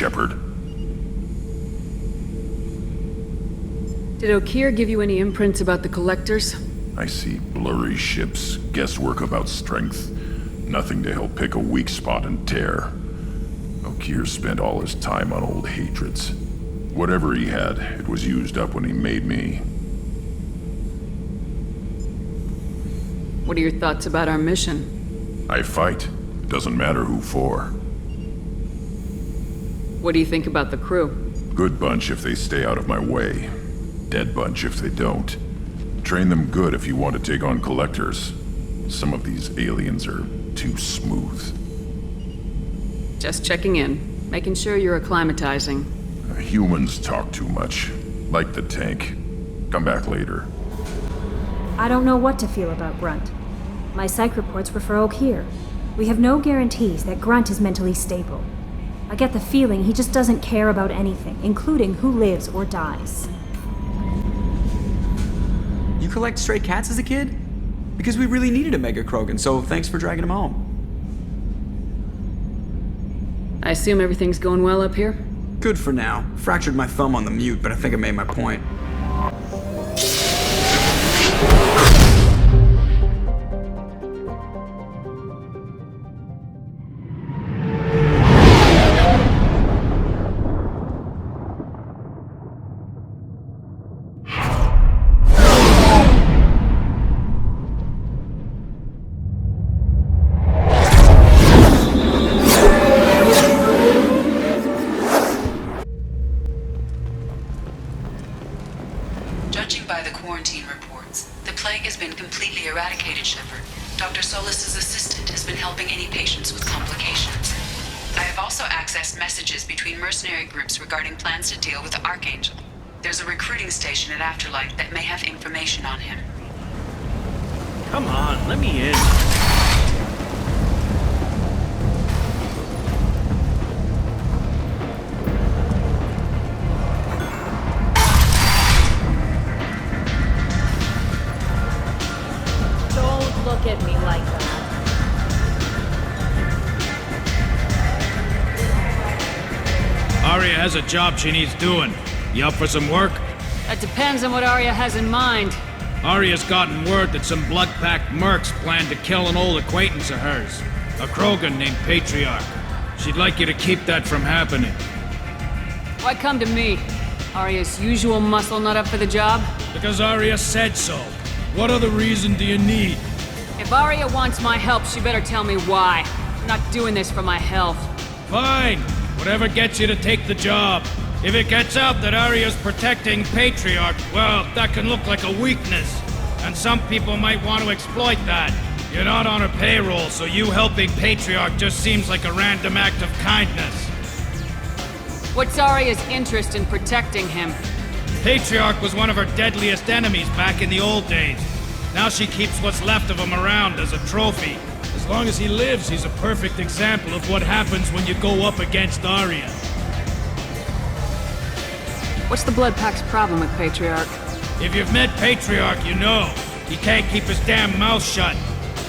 Shepard. Did O'Keir give you any imprints about the Collectors? I see blurry ships, guesswork about strength. Nothing to help pick a weak spot and tear. O'Keir spent all his time on old hatreds. Whatever he had, it was used up when he made me. What are your thoughts about our mission? I fight. Doesn't matter who for. What do you think about the crew? Good bunch if they stay out of my way. Dead bunch if they don't. Train them good if you want to take on Collectors. Some of these aliens are too smooth. Just checking in, making sure you're acclimatizing. Humans talk too much. Like the tank. Come back later. I don't know what to feel about Grunt. My psych reports were for O'Keir. We have no guarantees that Grunt is mentally stable. I get the feeling he just doesn't care about anything, including who lives or dies. You collect stray cats as a kid? Because we really needed a Mega Krogan, so thanks for dragging him home. I assume everything's going well up here? Good for now. Fractured my thumb on the mute, but I think I made my point. Judging by the quarantine reports, the plague has been completely eradicated, Shepard. Dr. Solis's assistant has been helping any patients with complications. I have also accessed messages between mercenary groups regarding plans to deal with the Archangel. There's a recruiting station at Afterlight that may have information on him. Come on, let me in. Don't look at me like that. Arya has a job she needs doing. You up for some work? That depends on what Arya has in mind. Arya's gotten word that some blood-packed mercs plan to kill an old acquaintance of hers. A Krogan named Patriarch. She'd like you to keep that from happening. Why come to me? Arya's usual muscle not up for the job? Because Arya said so. What other reason do you need? If Arya wants my help, she better tell me why. I'm not doing this for my health. Fine. Whatever gets you to take the job. If it gets out that Arya's protecting Patriarch, well, that can look like a weakness. And some people might want to exploit that. You're not on her payroll, so you helping Patriarch just seems like a random act of kindness. What's Arya's interest in protecting him? Patriarch was one of her deadliest enemies back in the old days. Now she keeps what's left of him around as a trophy. As long as he lives, he's a perfect example of what happens when you go up against Arya. What's the Blood Pack's problem with Patriarch? If you've met Patriarch, you know. He can't keep his damn mouth shut.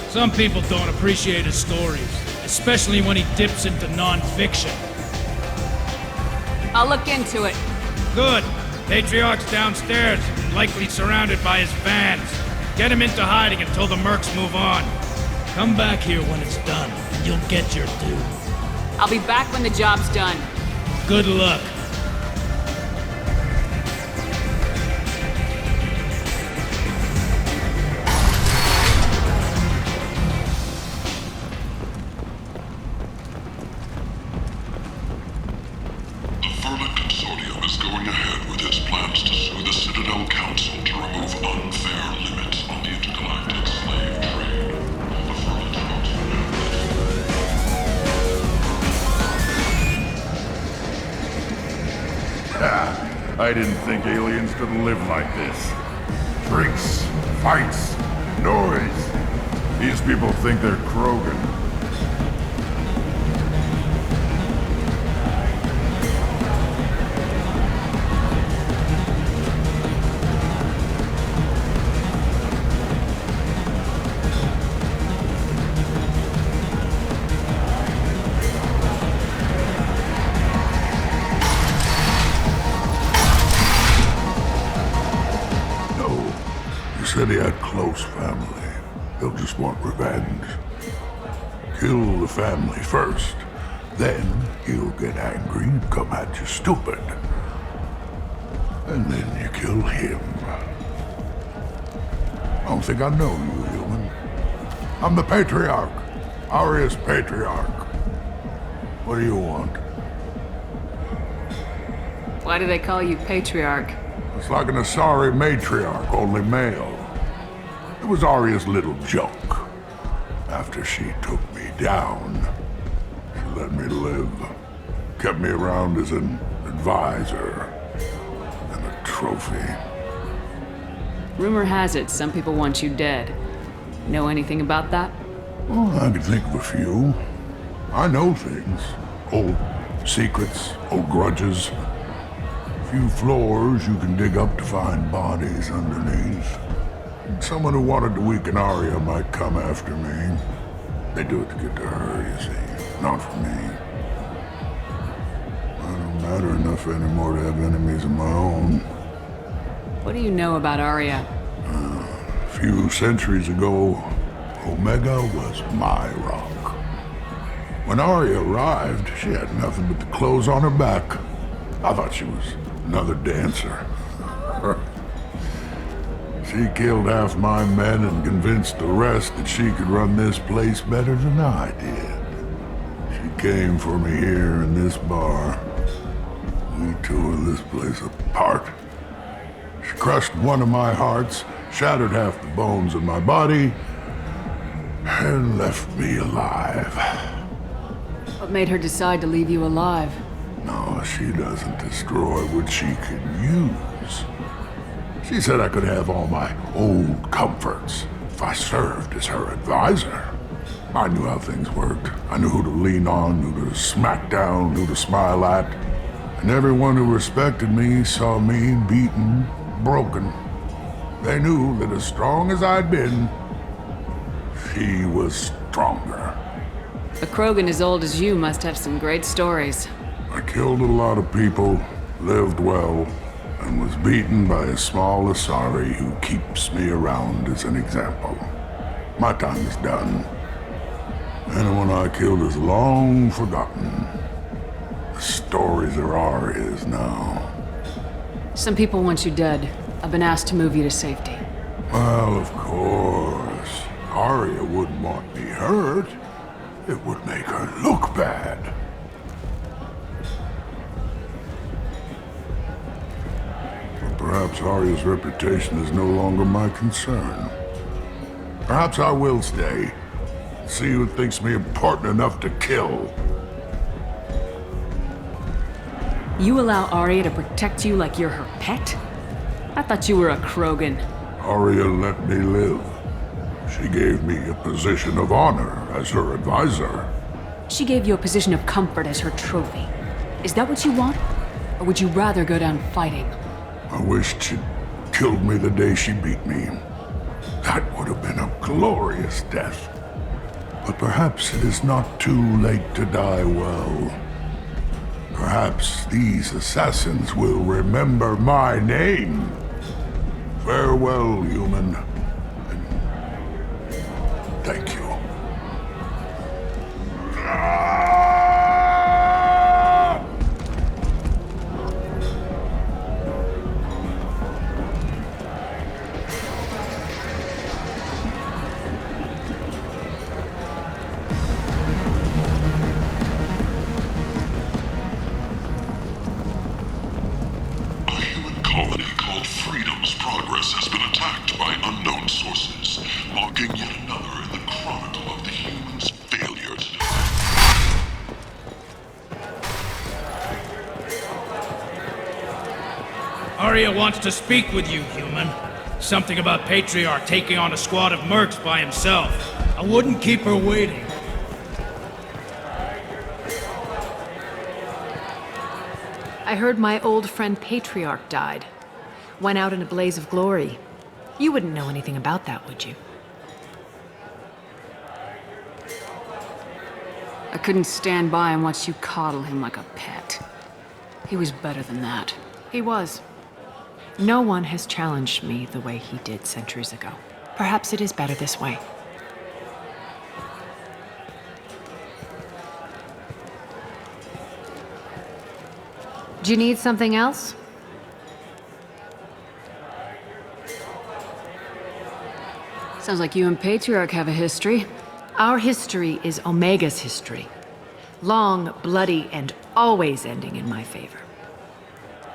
Some people don't appreciate his stories, especially when he dips into non-fiction. I'll look into it. Good. Patriarch's downstairs, likely surrounded by his fans. Get him into hiding until the mercs move on. Come back here when it's done, and you'll get your due. I'll be back when the job's done. Good luck. The Vermin Consortium is going ahead with its plans to sue the Citadel Council to remove unfair limits on the intergalactic slave trade. The Vermin I didn't think aliens could live like this. Drinks, fights, noise. These people think they're Krogan. said he had close family. He'll just want revenge. Kill the family first. Then he'll get angry and come at you stupid. And then you kill him. I don't think I know you, human. I'm the Patriarch. Arius Patriarch. What do you want? Why do they call you Patriarch? It's like an Asari matriarch, only male. It was Arya's little joke. After she took me down, she let me live. Kept me around as an advisor and a trophy. Rumor has it some people want you dead. Know anything about that? Well, I could think of a few. I know things. Old secrets, old grudges. Few floors you can dig up to find bodies underneath. Someone who wanted to weaken Arya might come after me. They do it to get to her, you see, not for me. I don't matter enough anymore to have enemies of my own. What do you know about Arya? A few centuries ago, Omega was my rock. When Arya arrived, she had nothing but the clothes on her back. I thought she was another dancer. She killed half my men and convinced the rest that she could run this place better than I did. She came for me here in this bar. We tore this place apart. She crushed one of my hearts, shattered half the bones in my body, and left me alive. What made her decide to leave you alive? No, she doesn't destroy what she can use. She said I could have all my old comforts if I served as her advisor. I knew how things worked. I knew who to lean on, who to smack down, who to smile at. And everyone who respected me saw me beaten, broken. They knew that as strong as I'd been, she was stronger. A Krogan as old as you must have some great stories. I killed a lot of people, lived well, and was beaten by a small Asari who keeps me around as an example. My time is done. Anyone I killed is long forgotten. The stories are Arya's now. Some people want you dead. I've been asked to move you to safety. Well, of course. Arya wouldn't want me hurt. It would make her look bad. Perhaps Arya's reputation is no longer my concern. Perhaps I will stay. See who thinks me important enough to kill. You allow Arya to protect you like you're her pet? I thought you were a Krogan. Arya let me live. She gave me a position of honor as her advisor. She gave you a position of comfort as her trophy. Is that what you want? Or would you rather go down fighting? I wished she'd killed me the day she beat me. That would have been a glorious death. But perhaps it is not too late to die well. Perhaps these assassins will remember my name. Farewell, human. And thank you. Colony called Freedom's Progress has been attacked by unknown sources, marking yet another in the chronicle of the humans' failure to... Arya wants to speak with you, human. Something about Patriarch taking on a squad of mercs by himself. I wouldn't keep her waiting. I heard my old friend Patriarch died. Went out in a blaze of glory. You wouldn't know anything about that, would you? I couldn't stand by and watch you coddle him like a pet. He was better than that. He was. No one has challenged me the way he did centuries ago. Perhaps it is better this way. Do you need something else? Sounds like you and Patriarch have a history. Our history is Omega's history. Long, bloody, and always ending in my favor.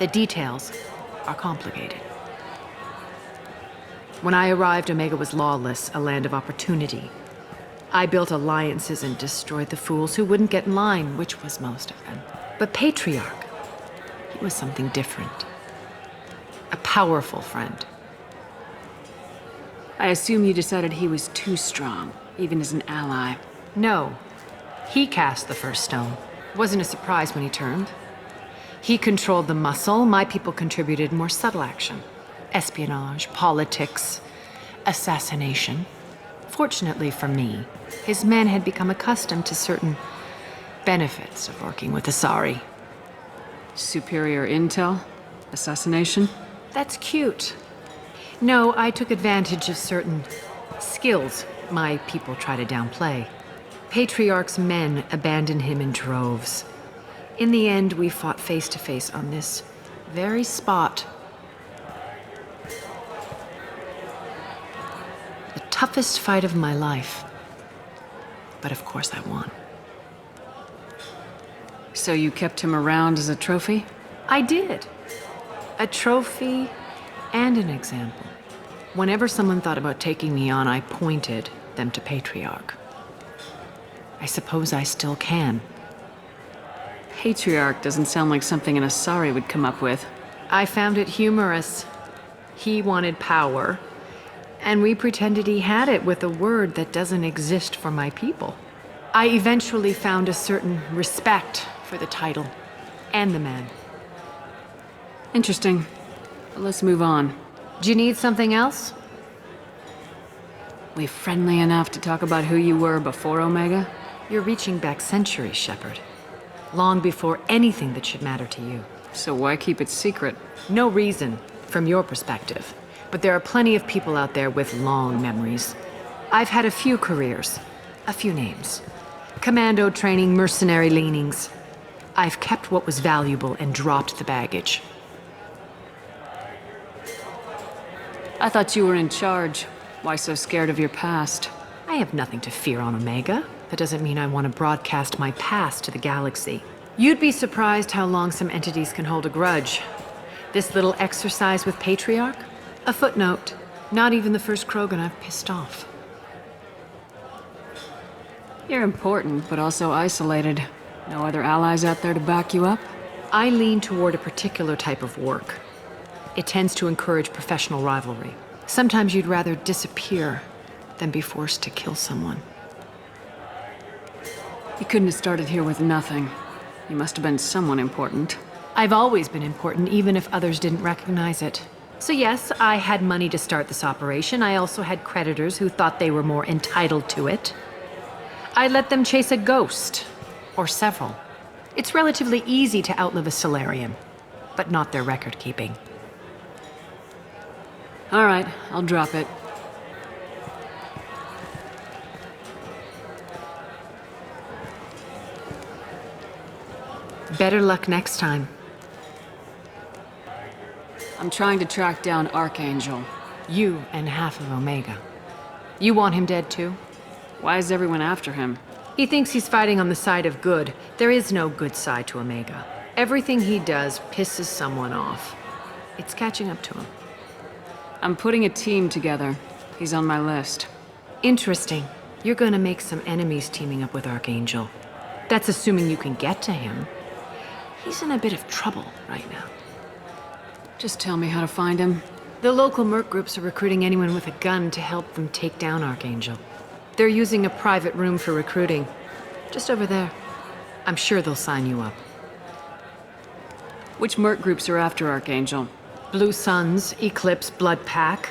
The details are complicated. When I arrived, Omega was lawless, a land of opportunity. I built alliances and destroyed the fools who wouldn't get in line, which was most of them. But Patriarch, he was something different. A powerful friend. I assume you decided he was too strong, even as an ally. No. He cast the first stone. Wasn't a surprise when he turned. He controlled the muscle, my people contributed more subtle action. Espionage, politics, assassination. Fortunately for me, his men had become accustomed to certain benefits of working with Asari. Superior intel? Assassination? That's cute. No, I took advantage of certain skills my people try to downplay. Patriarch's men abandoned him in droves. In the end, we fought face to face on this very spot. The toughest fight of my life. But of course I won. So you kept him around as a trophy? I did. A trophy and an example. Whenever someone thought about taking me on, I pointed them to Patriarch. I suppose I still can. Patriarch doesn't sound like something an Asari would come up with. I found it humorous. He wanted power, and we pretended he had it with a word that doesn't exist for my people. I eventually found a certain respect for the title and the man. Interesting. But let's move on. Do you need something else? We friendly enough to talk about who you were before Omega? You're reaching back centuries, Shepard. Long before anything that should matter to you. So why keep it secret? No reason, from your perspective. But there are plenty of people out there with long memories. I've had a few careers, a few names. Commando training, mercenary leanings. I've kept what was valuable and dropped the baggage. I thought you were in charge. Why so scared of your past? I have nothing to fear on Omega. That doesn't mean I want to broadcast my past to the galaxy. You'd be surprised how long some entities can hold a grudge. This little exercise with Patriarch? A footnote. Not even the first Krogan I've pissed off. You're important, but also isolated. No other allies out there to back you up? I lean toward a particular type of work. It tends to encourage professional rivalry. Sometimes you'd rather disappear than be forced to kill someone. You couldn't have started here with nothing. You must have been someone important. I've always been important, even if others didn't recognize it. So yes, I had money to start this operation. I also had creditors who thought they were more entitled to it. I let them chase a ghost, or several. It's relatively easy to outlive a Solarian, but not their record-keeping. All right, I'll drop it. Better luck next time. I'm trying to track down Archangel. You and half of Omega. You want him dead too? Why is everyone after him? He thinks he's fighting on the side of good. There is no good side to Omega. Everything he does pisses someone off. It's catching up to him. I'm putting a team together. He's on my list. Interesting. You're gonna make some enemies teaming up with Archangel. That's assuming you can get to him. He's in a bit of trouble right now. Just tell me how to find him. The local merc groups are recruiting anyone with a gun to help them take down Archangel. They're using a private room for recruiting. Just over there. I'm sure they'll sign you up. Which merc groups are after Archangel? Blue Suns, Eclipse, Blood Pack.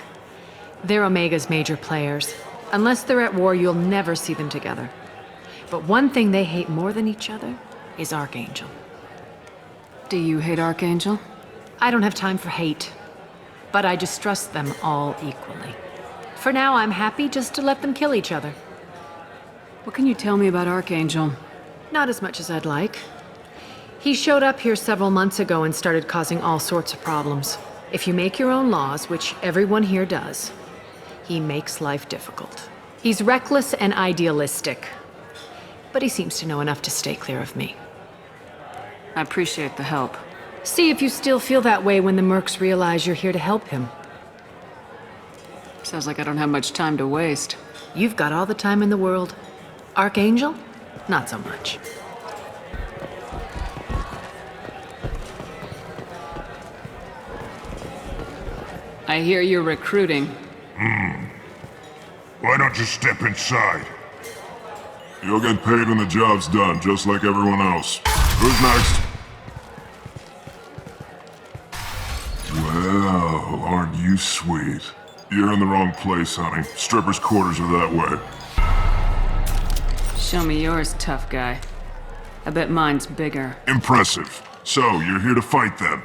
They're Omega's major players. Unless they're at war, you'll never see them together. But one thing they hate more than each other is Archangel. Do you hate Archangel? I don't have time for hate. but I distrust them all equally. For now, I'm happy just to let them kill each other. What can you tell me about Archangel? Not as much as I'd like. He showed up here several months ago and started causing all sorts of problems. If you make your own laws, which everyone here does, he makes life difficult. He's reckless and idealistic, but he seems to know enough to stay clear of me. I appreciate the help. See if you still feel that way when the mercs realize you're here to help him. Sounds like I don't have much time to waste. You've got all the time in the world. Archangel? Not so much. I hear you're recruiting. Why don't you step inside? You'll get paid when the job's done, just like everyone else. Who's next? Well, aren't you sweet? You're in the wrong place, honey. Strippers' quarters are that way. Show me yours, tough guy. I bet mine's bigger. Impressive. So, you're here to fight them?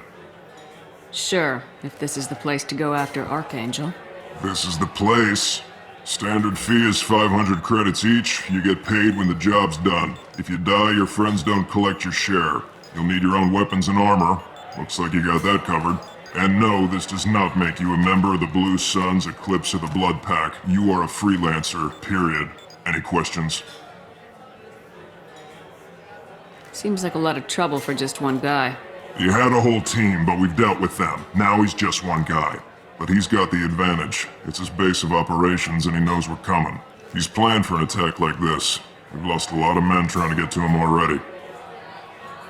Sure, if this is the place to go after Archangel. This is the place. Standard fee is 500 credits each. You get paid when the job's done. If you die, your friends don't collect your share. You'll need your own weapons and armor. Looks like you got that covered. And no, this does not make you a member of the Blue Suns, Eclipse, or the Blood Pack. You are a freelancer, period. Any questions? Seems like a lot of trouble for just one guy. You had a whole team, but we've dealt with them. Now he's just one guy. But he's got the advantage. It's his base of operations and he knows we're coming. He's planned for an attack like this. We've lost a lot of men trying to get to him already.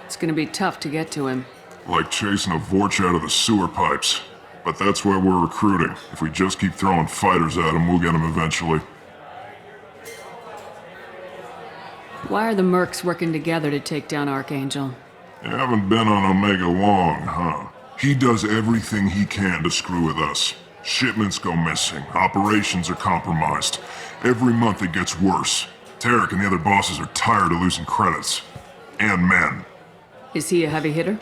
It's gonna be tough to get to him. Like chasing a Vorch out of the sewer pipes. But that's why we're recruiting. If we just keep throwing fighters at him, we'll get him eventually. Why are the mercs working together to take down Archangel? You haven't been on Omega long, huh? He does everything he can to screw with us. Shipments go missing, operations are compromised. Every month it gets worse. Tarek and the other bosses are tired of losing credits. And men. Is he a heavy hitter?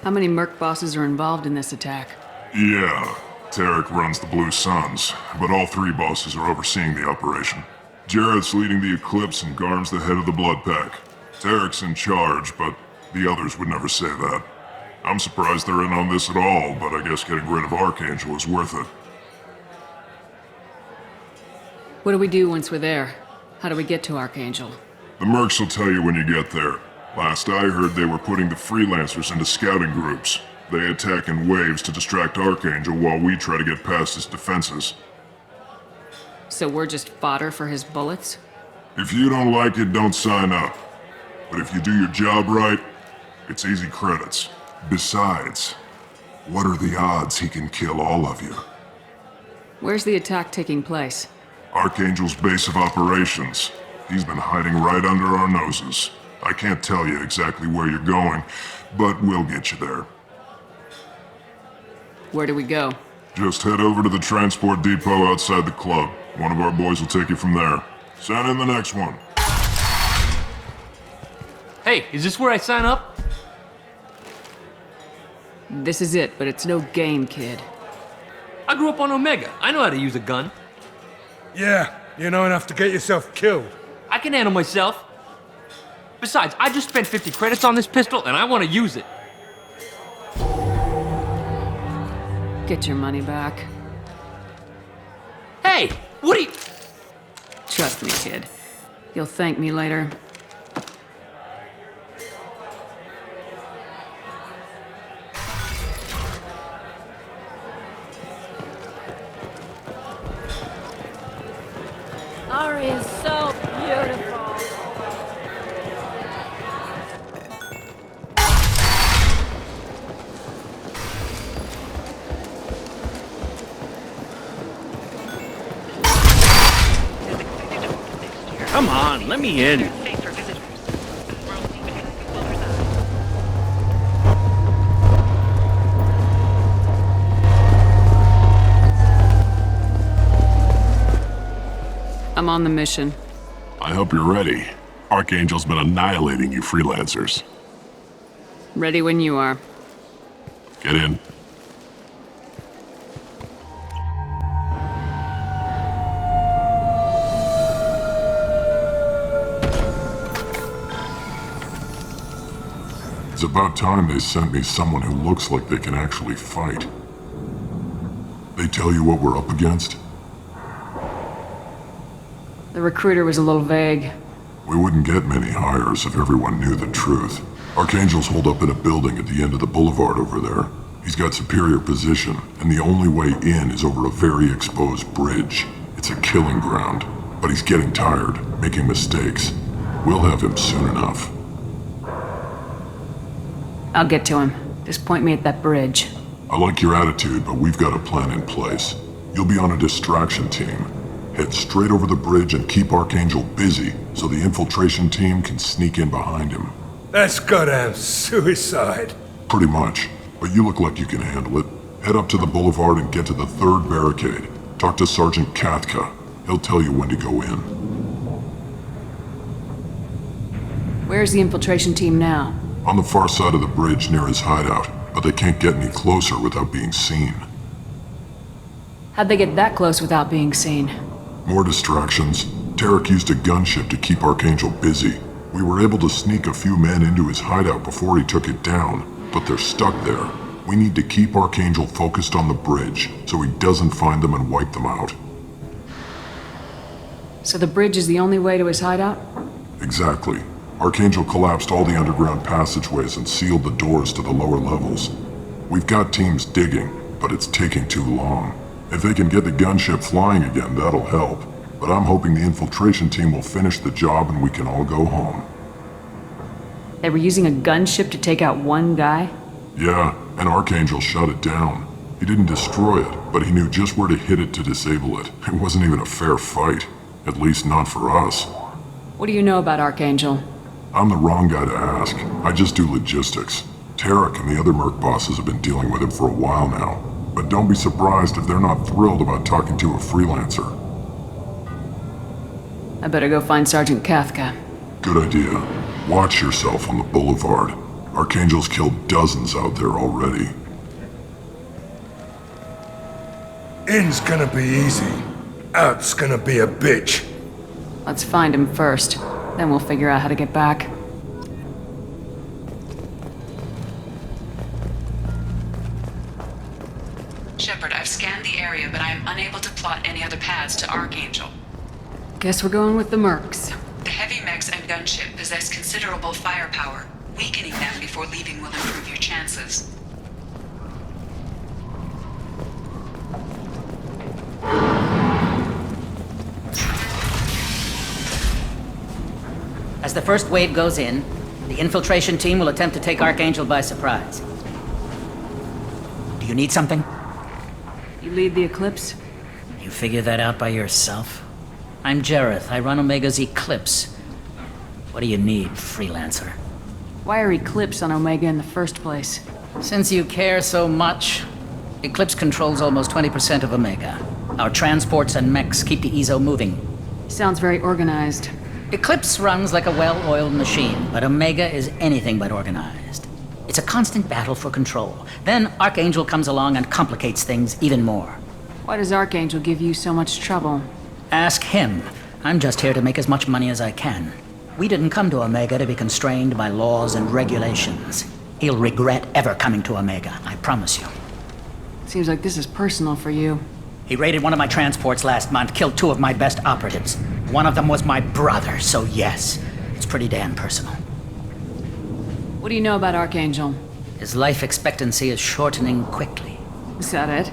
How many merc bosses are involved in this attack? Yeah, Tarek runs the Blue Suns, but all three bosses are overseeing the operation. Jarrett's leading the Eclipse and Garm's the head of the Blood Pack. Tarek's in charge, but the others would never say that. I'm surprised they're in on this at all, but I guess getting rid of Archangel is worth it. What do we do once we're there? How do we get to Archangel? The mercs will tell you when you get there. Last I heard, they were putting the freelancers into scouting groups. They attack in waves to distract Archangel while we try to get past his defenses. So we're just fodder for his bullets? If you don't like it, don't sign up. But if you do your job right, it's easy credits. Besides, what are the odds he can kill all of you? Where's the attack taking place? Archangel's base of operations. He's been hiding right under our noses. I can't tell you exactly where you're going, but we'll get you there. Where do we go? Just head over to the transport depot outside the club. One of our boys will take you from there. Send in the next one. Hey, is this where I sign up? This is it, but it's no game, kid. I grew up on Omega. I know how to use a gun. Yeah, you know enough to get yourself killed. I can handle myself. Besides, I just spent 50 credits on this pistol, and I want to use it. Get your money back. Hey, what are you... Trust me, kid. You'll thank me later. Ari is so beautiful. Come on, let me in. I'm on the mission. I hope you're ready. Archangel's been annihilating you freelancers. Ready when you are. Get in. It's about time they sent me someone who looks like they can actually fight. They tell you what we're up against? The recruiter was a little vague. We wouldn't get many hires if everyone knew the truth. Archangel's holed up in a building at the end of the boulevard over there. He's got superior position, and the only way in is over a very exposed bridge. It's a killing ground, but he's getting tired, making mistakes. We'll have him soon enough. I'll get to him. Just point me at that bridge. I like your attitude, but we've got a plan in place. You'll be on a distraction team. Head straight over the bridge and keep Archangel busy so the infiltration team can sneak in behind him. That's goddamn suicide. Pretty much, but you look like you can handle it. Head up to the boulevard and get to the third barricade. Talk to Sergeant Katka. He'll tell you when to go in. Where's the infiltration team now? On the far side of the bridge near his hideout, but they can't get any closer without being seen. How'd they get that close without being seen? More distractions. Tarek used a gunship to keep Archangel busy. We were able to sneak a few men into his hideout before he took it down, but they're stuck there. We need to keep Archangel focused on the bridge so he doesn't find them and wipe them out. So the bridge is the only way to his hideout? Exactly. Archangel collapsed all the underground passageways and sealed the doors to the lower levels. We've got teams digging, but it's taking too long. If they can get the gunship flying again, that'll help. But I'm hoping the infiltration team will finish the job and we can all go home. They were using a gunship to take out one guy? Yeah, and Archangel shut it down. He didn't destroy it, but he knew just where to hit it to disable it. It wasn't even a fair fight. At least not for us. What do you know about Archangel? I'm the wrong guy to ask. I just do logistics. Tarek and the other merc bosses have been dealing with him for a while now. But don't be surprised if they're not thrilled about talking to a freelancer. I better go find Sergeant Katka. Good idea. Watch yourself on the boulevard. Archangel's killed dozens out there already. In's gonna be easy. Out's gonna be a bitch. Let's find him first. Then we'll figure out how to get back. Shepard, I've scanned the area, but I am unable to plot any other paths to Archangel. Guess we're going with the mercs. The heavy mechs and gunship possess considerable firepower. Weakening them before leaving will improve your chances. As the first wave goes in, the infiltration team will attempt to take Archangel by surprise. Do you need something? You lead the Eclipse? You figure that out by yourself? I'm Jareth. I run Omega's Eclipse. What do you need, freelancer? Why are Eclipse on Omega in the first place? Since you care so much, Eclipse controls almost 20% of Omega. Our transports and mechs keep the EZO moving. Sounds very organized. Eclipse runs like a well-oiled machine, but Omega is anything but organized. It's a constant battle for control. Then Archangel comes along and complicates things even more. Why does Archangel give you so much trouble? Ask him. I'm just here to make as much money as I can. We didn't come to Omega to be constrained by laws and regulations. He'll regret ever coming to Omega, I promise you. Seems like this is personal for you. He raided one of my transports last month, killed 2 of my best operatives. One of them was my brother, so yes, it's pretty damn personal. What do you know about Archangel? His life expectancy is shortening quickly. Is that it?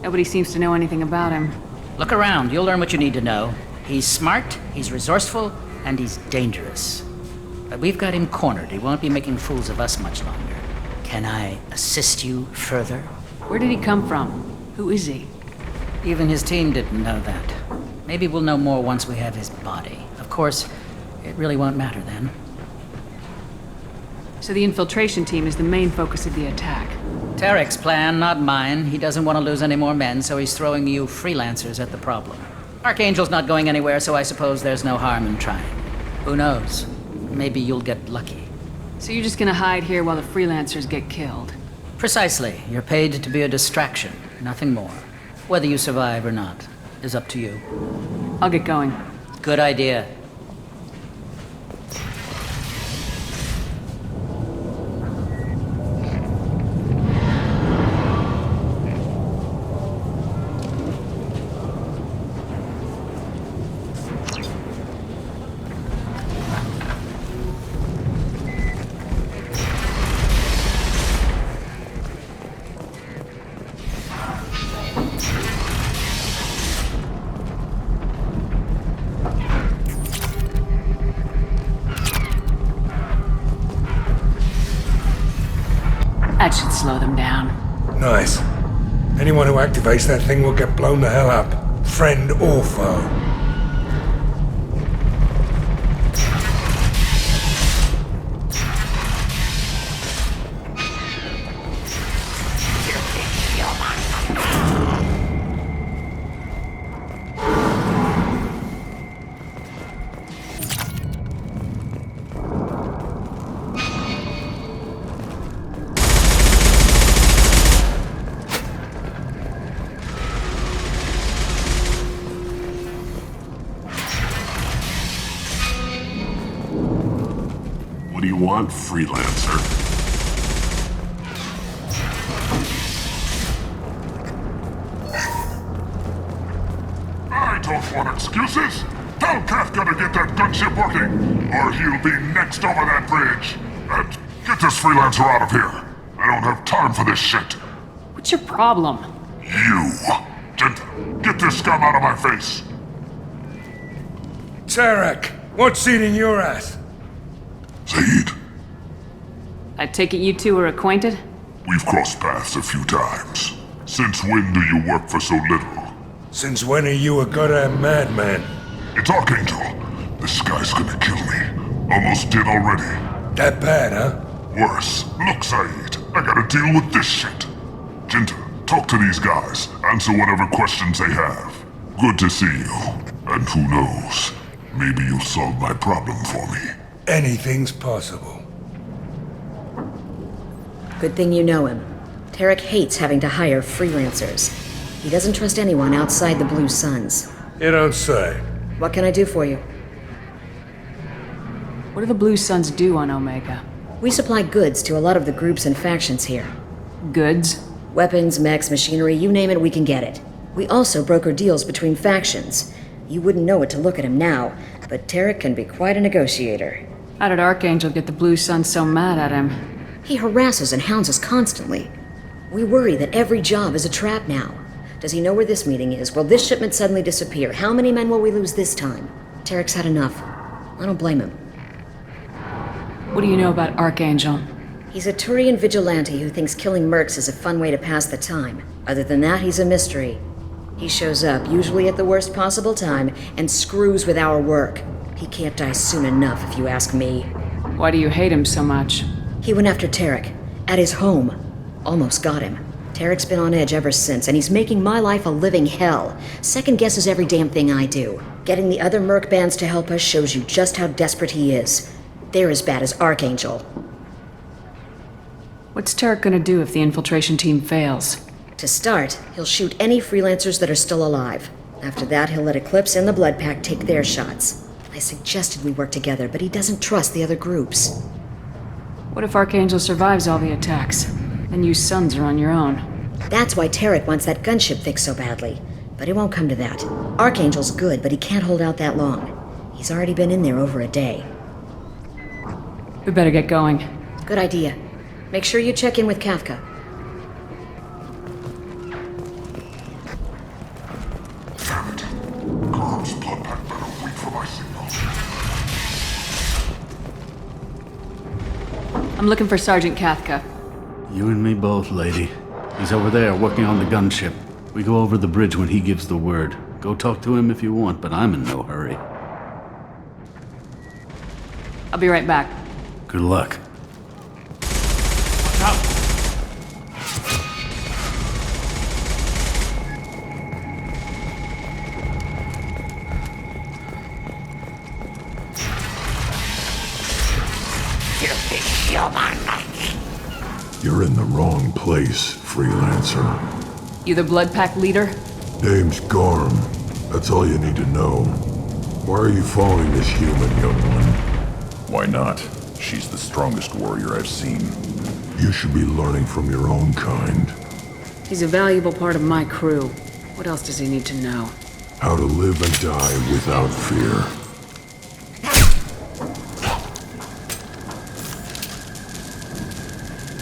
Nobody seems to know anything about him. Look around, you'll learn what you need to know. He's smart, he's resourceful, and he's dangerous. But we've got him cornered. He won't be making fools of us much longer. Can I assist you further? Where did he come from? Who is he? Even his team didn't know that. Maybe we'll know more once we have his body. Of course, it really won't matter then. So the infiltration team is the main focus of the attack. Tarek's plan, not mine. He doesn't want to lose any more men, so he's throwing you freelancers at the problem. Archangel's not going anywhere, so I suppose there's no harm in trying. Who knows? Maybe you'll get lucky. So you're just gonna hide here while the freelancers get killed? Precisely. You're paid to be a distraction, nothing more. Whether you survive or not is up to you. I'll get going. Good idea. That should slow them down. Nice. Anyone who activates that thing will get blown the hell up. Friend or foe. What do you want, freelancer? I don't want excuses. Tell Kafka to get that gunship working, or he'll be next over that bridge. And get this freelancer out of here. I don't have time for this shit. What's your problem? You. Get this scum out of my face. Tarek, what seat in your ass? Zaid, I take it you two are acquainted? we've crossed paths a few times. Since when do you work for so little? Since when are you a goddamn madman? It's Archangel. This guy's gonna kill me. Almost did already. That bad, huh? Worse. Look, Saeed, I gotta deal with this shit. Jinta, talk to these guys. Answer whatever questions they have. Good to see you. And who knows, maybe you'll solve my problem for me. Anything's possible. Good thing you know him. Tarek hates having to hire freelancers. He doesn't trust anyone outside the Blue Suns. You don't say. What can I do for you? What do the Blue Suns do on Omega? We supply goods to a lot of the groups and factions here. Goods? Weapons, mechs, machinery, you name it, we can get it. We also broker deals between factions. You wouldn't know it to look at him now, but Tarek can be quite a negotiator. How did Archangel get the Blue Suns so mad at him? He harasses and hounds us constantly. We worry that every job is a trap now. Does he know where this meeting is? Will this shipment suddenly disappear? How many men will we lose this time? Tarek's had enough. I don't blame him. What do you know about Archangel? He's a Turian vigilante who thinks killing mercs is a fun way to pass the time. Other than that, he's a mystery. He shows up, usually at the worst possible time, and screws with our work. He can't die soon enough, if you ask me. Why do you hate him so much? He went after Tarek. At his home. Almost got him. Tarek's been on edge ever since, and he's making my life a living hell. Second guesses every damn thing I do. Getting the other merc bands to help us shows you just how desperate he is. They're as bad as Archangel. What's Tarek gonna do if the infiltration team fails? To start, he'll shoot any freelancers that are still alive. After that, he'll let Eclipse and the Blood Pack take their shots. I suggested we work together, but he doesn't trust the other groups. What if Archangel survives all the attacks? Then you Suns are on your own. That's why Tarek wants that gunship fixed so badly. But it won't come to that. Archangel's good, but he can't hold out that long. He's already been in there over a day. We better get going. Good idea. Make sure you check in with Kafka. Damn it. Gorham's blood pack better wait for my signal. I'm looking for Sergeant Kafka. You and me both, lady. He's over there working on the gunship. We go over the bridge when he gives the word. Go talk to him if you want, but I'm in no hurry. I'll be right back. Good luck. Watch out! You're in the wrong place, freelancer. You the Blood Pack leader? Name's Gorm. That's all you need to know. Why are you following this human, young one? Why not? She's the strongest warrior I've seen. You should be learning from your own kind. He's a valuable part of my crew. What else does he need to know? How to live and die without fear.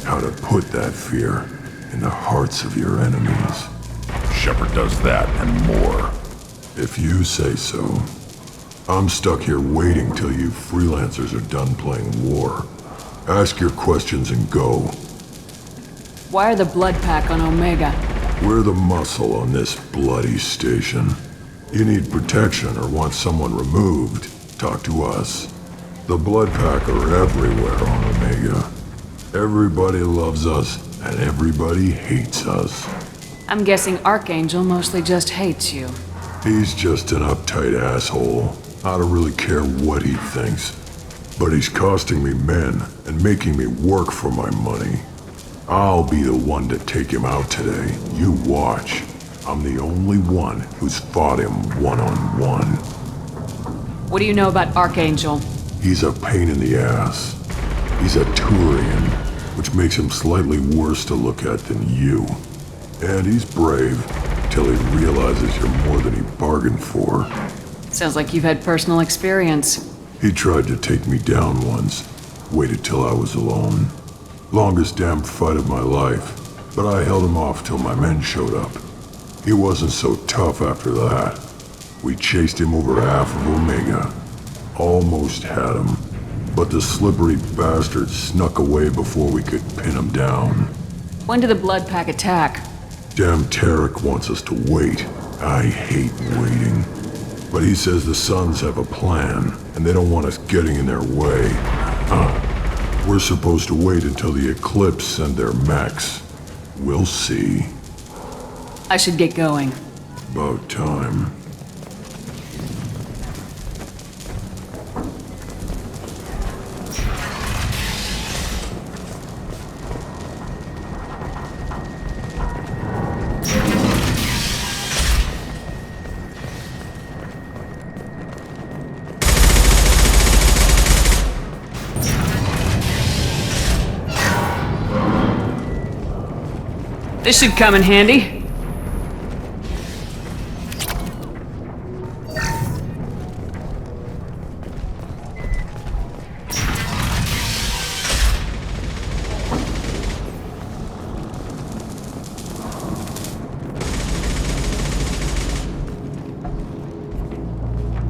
How to put that fear in the hearts of your enemies. Shepard does that and more. If you say so. I'm stuck here waiting till you freelancers are done playing war. Ask your questions and go. Why are the Blood Pack on Omega? We're the muscle on this bloody station. You need protection or want someone removed, talk to us. The Blood Pack are everywhere on Omega. Everybody loves us, and everybody hates us. I'm guessing Archangel mostly just hates you. He's just an uptight asshole. I don't really care what he thinks. But he's costing me men and making me work for my money. I'll be the one to take him out today. You watch. I'm the only one who's fought him one-on-one. What do you know about Archangel? He's a pain in the ass. He's a Turian, which makes him slightly worse to look at than you. And he's brave, till he realizes you're more than he bargained for. Sounds like you've had personal experience. He tried to take me down once. Waited till I was alone. Longest damn fight of my life, but I held him off till my men showed up. He wasn't so tough after that. We chased him over half of Omega. Almost had him, but the slippery bastard snuck away before we could pin him down. When did the Blood Pack attack? Damn Tarek wants us to wait. I hate waiting. But he says the Sons have a plan, and they don't want us getting in their way. We're supposed to wait until the Eclipse send their mechs. We'll see. I should get going. About time. This should come in handy.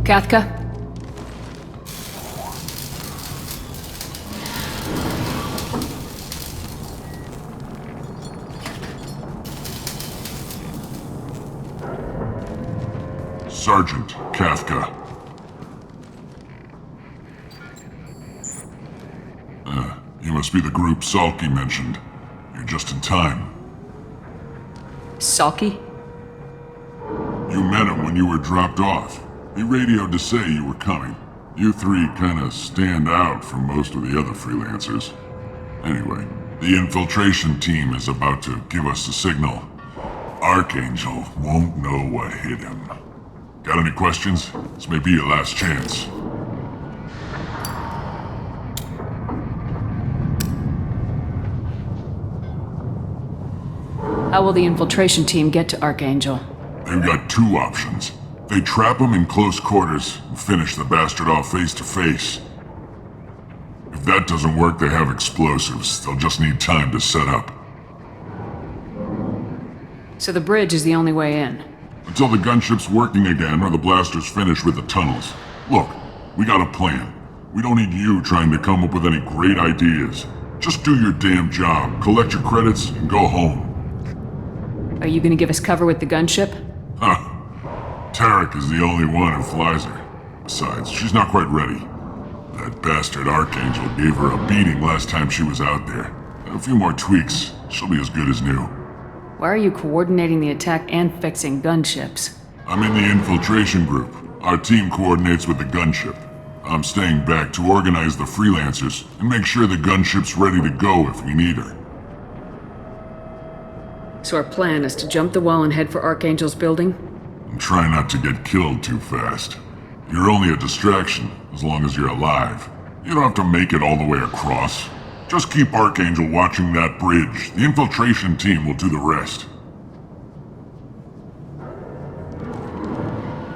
Kathka? Sergeant Kafka. You must be the group Salky mentioned. You're just in time. Salky? You met him when you were dropped off. He radioed to say you were coming. You three kinda stand out from most of the other freelancers. Anyway, the infiltration team is about to give us the signal. Archangel won't know what hit him. Got any questions? This may be your last chance. How will the infiltration team get to Archangel? They've got two options. They trap him in close quarters and finish the bastard off face to face. If that doesn't work, they have explosives. They'll just need time to set up. So the bridge is the only way in? Until the gunship's working again or the blasters finish with the tunnels. Look, we got a plan. We don't need you trying to come up with any great ideas. Just do your damn job, collect your credits, and go home. Are you gonna give us cover with the gunship? Huh. Tarek is the only one who flies her. Besides, she's not quite ready. That bastard Archangel gave her a beating last time she was out there. A few more tweaks, she'll be as good as new. Why are you coordinating the attack and fixing gunships? I'm in the infiltration group. Our team coordinates with the gunship. I'm staying back to organize the freelancers and make sure the gunship's ready to go if we need her. So our plan is to jump the wall and head for Archangel's building? And try not to get killed too fast. You're only a distraction, as long as you're alive. You don't have to make it all the way across. Just keep Archangel watching that bridge. The infiltration team will do the rest.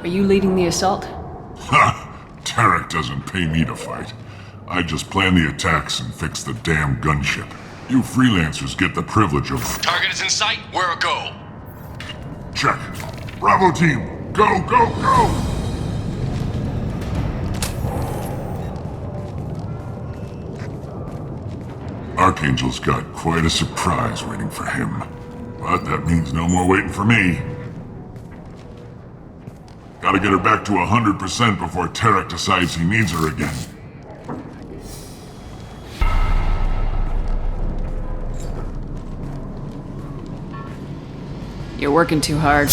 Are you leading the assault? Ha! Tarek doesn't pay me to fight. I just plan the attacks and fix the damn gunship. You freelancers get the privilege of... Target is in sight. Where a go? Check. Bravo team, go, go, go! Archangel's got quite a surprise waiting for him. But that means no more waiting for me. Gotta get her back to 100% before Tarek decides he needs her again. You're working too hard.